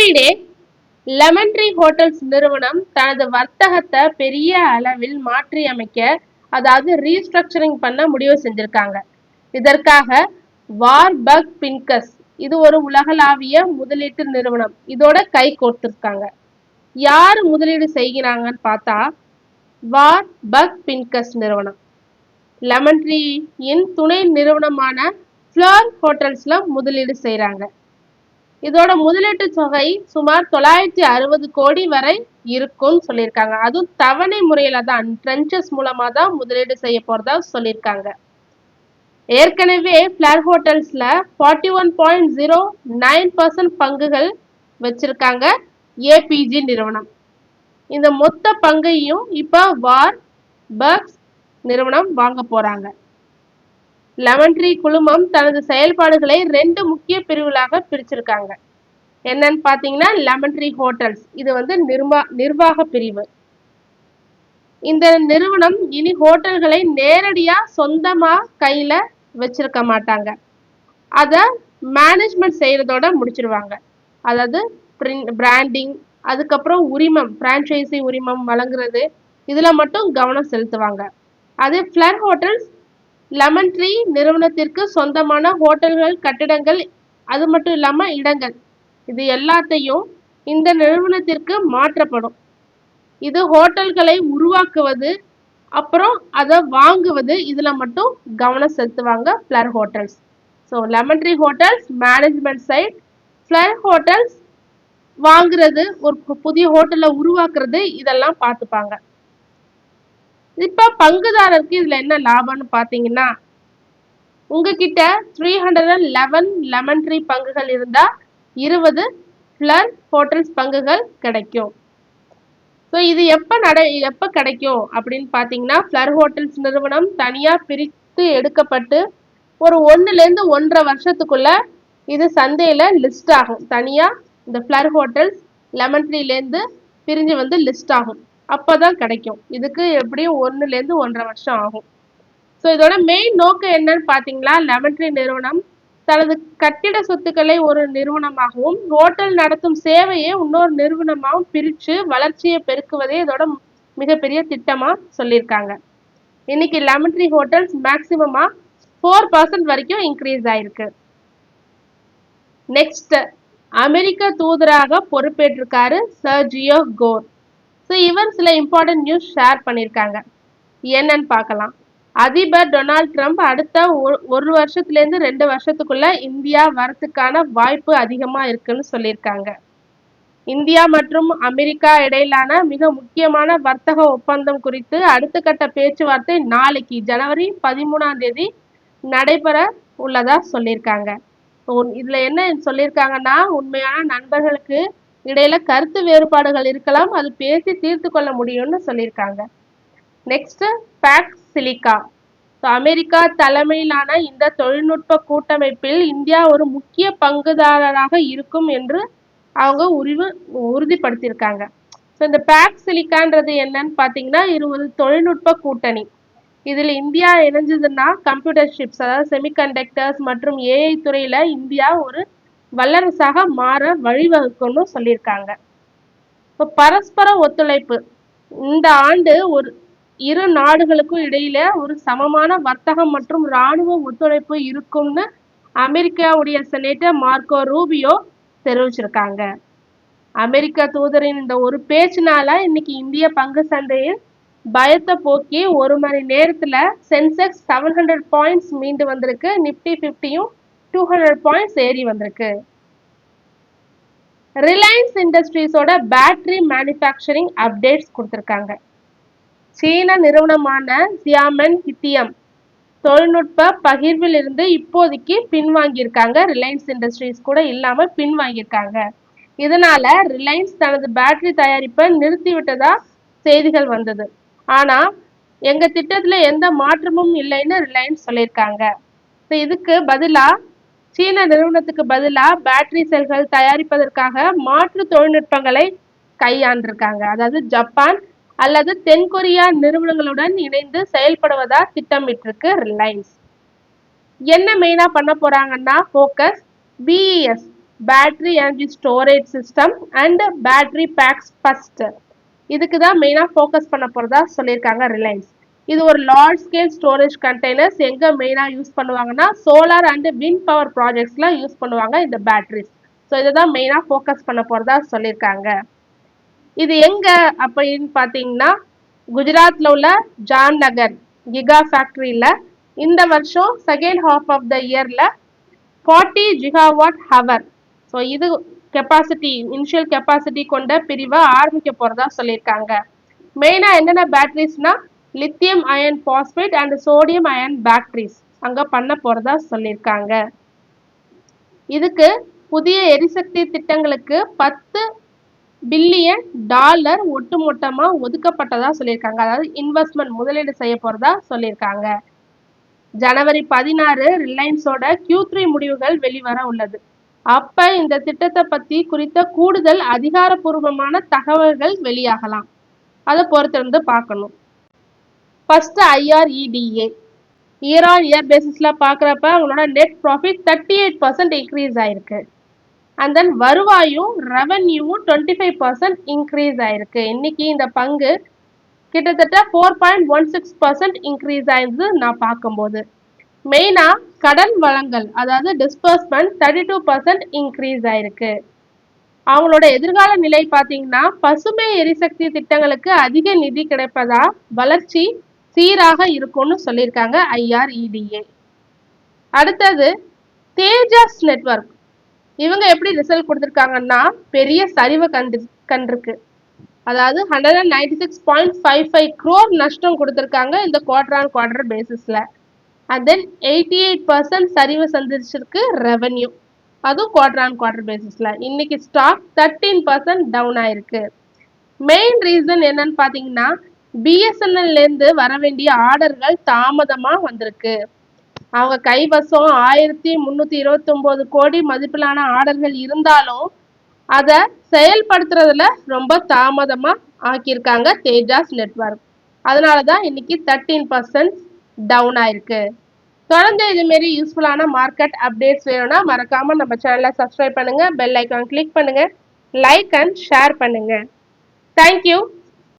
Everyday lemon Tree hotels நிறுவனம் தனது வர்த்தகத்தை பெரிய அளவில் மாற்றி அமைக்க, அதாவது ரீஸ்ட்ரக்சரிங் பண்ண முடிவு செஞ்சிருக்காங்க. இதற்காக வார்பர்க் பின்கஸ், இது ஒரு உலகளாவிய முதலீட்டு நிறுவனம், இதோட கை கோர்த்திருக்காங்க. யார் முதலீடு செய்கிறாங்கன்னு பார்த்தா வார்பர்க் பின்கஸ் நிறுவனம் லெமன் ட்ரீயின் துணை நிறுவனமான ஃப்ளர் ஹோட்டல்ஸ்ல முதலீடு செய்றாங்க. இதோட முதலீட்டு தொகை சுமார் 960 கோடி வரை இருக்கும்னு சொல்லியிருக்காங்க. அதுவும் தவணை முறையில தான், ட்ரென்ச்சஸ் மூலமா தான் முதலீடு செய்ய போறதா சொல்லியிருக்காங்க. ஏற்கனவே ஃப்ளர் ஹோட்டல்ஸ்ல 41.09% பங்குகள் வச்சிருக்காங்க ஏபிஜி நிறுவனம். இந்த மொத்த பங்கையும் இப்ப வார்பர்க் நிறுவனம் வாங்க போறாங்க. லெமன் ட்ரீ குழுமம் தனது செயல்பாடுகளை 2 முக்கிய பிரிவுகளாக பிரிச்சிருக்காங்க. என்னன்னு பாத்தீங்கன்னா லெமன் ட்ரீ ஹோட்டல்ஸ், இது வந்து நிர்வாக பிரிவு. இந்த நிறுவனம் இனி ஹோட்டல்களை நேரடியா சொந்தமா கையில வச்சிருக்க மாட்டாங்க. அத மேனேஜ்மெண்ட் செய்யறதோட முடிச்சிருவாங்க. அதாவது பிராண்டிங், அதுக்கப்புறம் உரிமம், பிரான்ச்சைசி உரிமம் வழங்குறது, இதுல மட்டும் கவனம் செலுத்துவாங்க. அதே ஃப்ளர் ஹோட்டல்ஸ் லெமன் ட்ரீ நிறுவனத்திற்கு சொந்தமான ஹோட்டல்கள், கட்டிடங்கள், அது மட்டும் இல்லாம இடங்கள், இது எல்லாத்தையும் இந்த நிறுவனத்திற்கு மாற்றப்படும். இது ஹோட்டல்களை உருவாக்குவது, அப்புறம் அதை வாங்குவது, இதுல மட்டும் கவனம் செலுத்துவாங்க Fleur hotels. So Lemon Tree hotels management side, Fleur hotels வாங்குறது, ஒரு புதிய ஹோட்டலை உருவாக்குறது, இதெல்லாம் பார்த்துப்பாங்க. இப்ப பங்குதாரருக்கு இதுல என்ன லாபம்னு பாத்தீங்கன்னா, உங்ககிட்ட 311 லெமன் ட்ரீ பங்குகள் இருந்தா 20 ஃப்ளர் ஹோட்டல்ஸ் பங்குகள் கிடைக்கும். ஸோ இது எப்ப கிடைக்கும் அப்படின்னு பாத்தீங்கன்னா, ஃப்ளர் ஹோட்டல்ஸ் நிறுவனம் தனியா பிரித்து எடுக்கப்பட்டு ஒரு 1 to 1.5 வருஷத்துக்குள்ள இது சந்தையில லிஸ்ட் ஆகும். தனியா இந்த ஃப்ளர் ஹோட்டல்ஸ் லெமன் ட்ரீலேருந்து பிரிஞ்சு வந்து லிஸ்ட் ஆகும். அப்பதான் கிடைக்கும். இதுக்கு எப்படியும் 1 to 1.5 வருஷம் ஆகும். ஸோ இதோட மெயின் நோக்கம் என்னன்னு பாத்தீங்கன்னா, லெமன் ட்ரீ நிறுவனம் தனது கட்டிட சொத்துக்களை ஒரு நிறுவனமாகவும், ஹோட்டல் நடத்தும் சேவையை இன்னொரு நிறுவனமாகவும் பிரிச்சு வளர்ச்சியை பெருக்குவதே இதோட மிகப்பெரிய திட்டமா சொல்லியிருக்காங்க. இன்னைக்கு லெமன் ட்ரீ ஹோட்டல்ஸ் மேக்சிமமா 4% வரைக்கும் இன்க்ரீஸ் ஆயிருக்கு. நெக்ஸ்ட், அமெரிக்க தூதராக பொறுப்பேற்றிருக்காரு சர்ஜியோ கோர். ஸோ இவர் சில இம்பார்ட்டன்ட் நியூஸ் ஷேர் பண்ணியிருக்காங்க. என்னன்னு பார்க்கலாம். அதிபர் டொனால்ட் ட்ரம்ப் அடுத்த 1 வருஷத்துலேருந்து 2 வருஷத்துக்குள்ள இந்தியா வரத்துக்கான வாய்ப்பு அதிகமா இருக்குன்னு சொல்லியிருக்காங்க. இந்தியா மற்றும் அமெரிக்கா இடையிலான மிக முக்கியமான வர்த்தக ஒப்பந்தம் குறித்து அடுத்த கட்ட பேச்சுவார்த்தை நாளைக்கு ஜனவரி 13 நடைபெற உள்ளதா சொல்லியிருக்காங்க. இதுல என்ன சொல்லியிருக்காங்கன்னா, உண்மையான நண்பர்களுக்கு இடையில கருத்து வேறுபாடுகள் இருக்கலாம், அது பேசி தீர்த்து கொள்ள முடியும்னு சொல்லியிருக்காங்க. Next, packs silica. அமெரிக்கா தலைமையிலான இந்த தொழில்நுட்ப கூட்டமைப்பில் இந்தியா ஒரு முக்கிய பங்குதாரராக இருக்கும் என்று அவங்க உறுதிப்படுத்தியிருக்காங்க. ஸோ இந்த பேக்ஸ் சிலிக்கான்றது என்னன்னு பார்த்தீங்கன்னா, இது ஒரு தொழில்நுட்ப கூட்டணி. இதில் இந்தியா இணைஞ்சதுன்னா கம்ப்யூட்டர் சிப்ஸ், அதாவது செமிகண்டக்டர்ஸ் மற்றும் ஏஐ துறையில இந்தியா ஒரு வல்லரசாக மாற வழிவகுக்கும்னு சொல்லியிருக்காங்க. இப்போ பரஸ்பர ஒத்துழைப்பு. இந்த ஆண்டு இரு நாடுகளுக்கும் இடையில ஒரு சமமான வர்த்தகம் மற்றும் இராணுவ ஒத்துழைப்பு இருக்கும்னு அமெரிக்காவுடைய செனட்டர் மார்க்கோ ரூபியோ தெரிவிச்சிருக்காங்க. அமெரிக்க தூதரின் இந்த ஒரு பேச்சுனால இன்னைக்கு இந்திய பங்கு சந்தையில் பயத்தை போக்கி 1 மணி நேரத்துல சென்செக்ஸ் 700 பாயிண்ட்ஸ் மீண்டு வந்திருக்கு. நிப்டி 50யும் 200 பாயிண்ட்ஸ் ஏறி வந்திருக்கு. ரிலையன்ஸ் இண்டஸ்ட்ரீஸோட பேட்டரி மேனுஃபேக்சரிங் அப்டேட்ஸ் கொடுத்திருக்காங்க. சீன நிறுவனமான சியாமென் லித்தியம் தொழில்நுட்ப பகிர்வில் இருந்து இப்போதைக்கு பின்வாங்கியிருக்காங்க. ரிலையன்ஸ் இண்டஸ்ட்ரீஸ் கூட இல்லாம பின்வாங்கியிருக்காங்க. இதனால ரிலையன்ஸ் தனது பேட்டரி தயாரிப்பை நிறுத்திவிட்டதா செய்திகள் வந்தது. ஆனா எங்க திட்டத்துல எந்த மாற்றமும் இல்லைன்னு ரிலையன்ஸ் சொல்லியிருக்காங்க. இதுக்கு பதிலா சீன நிறுவனத்துக்கு பதிலா பேட்டரி செல்கள் தயாரிப்பதற்காக மாற்று தொழில்நுட்பங்களை கையாண்டிருக்காங்க. அதாவது ஜப்பான் அல்லது தென்கொரியா நிறுவனங்களுடன் இணைந்து செயல்படுவதா திட்டமிட்டிருக்கு ரிலையன்ஸ். என்ன மெயினா பண்ண போறாங்கன்னா, focus, BES battery energy storage system and battery packs first. இதுக்கு தான் மெயினாக ஃபோக்கஸ் பண்ண போகிறதா சொல்லியிருக்காங்க ரிலையன்ஸ். இது ஒரு லார்ஜ் ஸ்கேல் ஸ்டோரேஜ் கண்டெய்னர்ஸ் எங்கே மெயினாக யூஸ் பண்ணுவாங்கன்னா சோலார் அண்ட் விண்ட் பவர் ப்ராஜெக்ட்ஸ்லாம் யூஸ் பண்ணுவாங்க இந்த பேட்டரிஸ். ஸோ இதை தான் மெயினாக ஃபோக்கஸ் பண்ண போகிறதா சொல்லியிருக்காங்க. இது எங்க அப்படின்னு பார்த்தீங்கன்னா குஜராத்ல உள்ள ஜாம்நகர் கிகா ஃபேக்டரியில இந்த வருஷம் செகண்ட் ஹாஃப் ஆஃப் த இயர்ல 40 ஜிகாவாட் ஹவர். ஸோ இது கெப்பாசிட்டி இனிஷியல் கெப்பாசிட்டி கொண்ட பிரிவை ஆரம்பிக்க போறதா சொல்லியிருக்காங்க. மெயினா என்னென்ன பேட்டரிஸ்னா lithium ion phosphate and sodium ion batteries அங்க பண்ண போறதா சொல்லியிருக்காங்க. இதுக்கு புதிய எரிசக்தி திட்டங்களுக்கு $10 பில்லியன் ஒட்டுமொத்தமா ஒதுக்கப்பட்டதா சொல்லியிருக்காங்க. அதாவது இன்வெஸ்ட்மெண்ட் முதலீடு செய்ய போறதா சொல்லியிருக்காங்க. ஜனவரி 16 ரிலையன்ஸோட Q3 முடிவுகள் வெளிவர உள்ளது. அப்ப இந்த திட்டத்தை பத்தி குறித்த கூடுதல் அதிகாரப்பூர்வமான தகவல்கள் வெளியாகலாம். அதை பொறுத்திருந்து பார்க்கணும். First IREDA year on year பேசிஸ்ல பார்க்குறப்ப அவங்களோட நெட் ப்ராஃபிட் 38% இன்க்ரீஸ் ஆயிருக்கு. அண்ட் தென் வருவாயும் ரெவன்யூவும் 25% இன்க்ரீஸ் ஆயிருக்கு. இன்னைக்கு இந்த பங்கு கிட்டத்தட்ட 4.16% இன்க்ரீஸ் ஆயிருந்து நான் பார்க்கும்போது. மெயினா கடன் வழங்கல் அதாவது டிஸ்பர்ஸ்மெண்ட் 32% இன்க்ரீஸ் ஆயிருக்கு. அவங்களோட எதிர்கால நிலை பார்த்தீங்கன்னா பசுமை எரிசக்தி திட்டங்களுக்கு அதிக நிதி கிடைப்பதா வளர்ச்சி சீராக இருக்கும்னு சொல்லியிருக்காங்க IREDA. அடுத்தது தேஜாஸ் நெட்வொர்க். இவங்க எப்படி ரிசல்ட் கொடுத்துருக்காங்கன்னா பெரிய சரிவு கண்டிருக்கு. அதாவது 196.55 crore நஷ்டம் கொடுத்துருக்காங்க இந்த குவார்டர் ஆன் குவார்டர் பேசிஸ்ல. அண்ட் தென் 88% சரிவு சந்திச்சிருக்கு ரெவன்யூ, அதுவும் குவார்டர் ஆன் குவார்டர் பேசிஸ்ல. இன்னைக்கு ஸ்டாக் 13% டவுன் ஆயிருக்கு. மெயின் ரீசன் என்னன்னு பார்த்தீங்கன்னா பிஎஸ்என்எல்ல இருந்து வர வேண்டிய ஆர்டர்கள் தாமதமா வந்திருக்கு. அவங்க கைவசம் 1329 கோடி மதிப்பிலான ஆர்டர்கள் இருந்தாலும் அதை செயல்படுத்துறதுல ரொம்ப தாமதமா ஆக்கியிருக்காங்க தேஜாஸ் நெட்வொர்க். அதனாலதான் இன்னைக்கு 13% டவுன் ஆயிருக்கு. தொடர்ந்து இதுமாரி யூஸ்ஃபுல்லான மார்க்கெட் அப்டேட்ஸ் வேணும்னா மறக்காம நம்ம சேனலை சப்ஸ்கிரைப் பண்ணுங்க, பெல் ஐக்கான் கிளிக் பண்ணுங்க, லைக் அண்ட் ஷேர் பண்ணுங்க. தேங்க்யூ.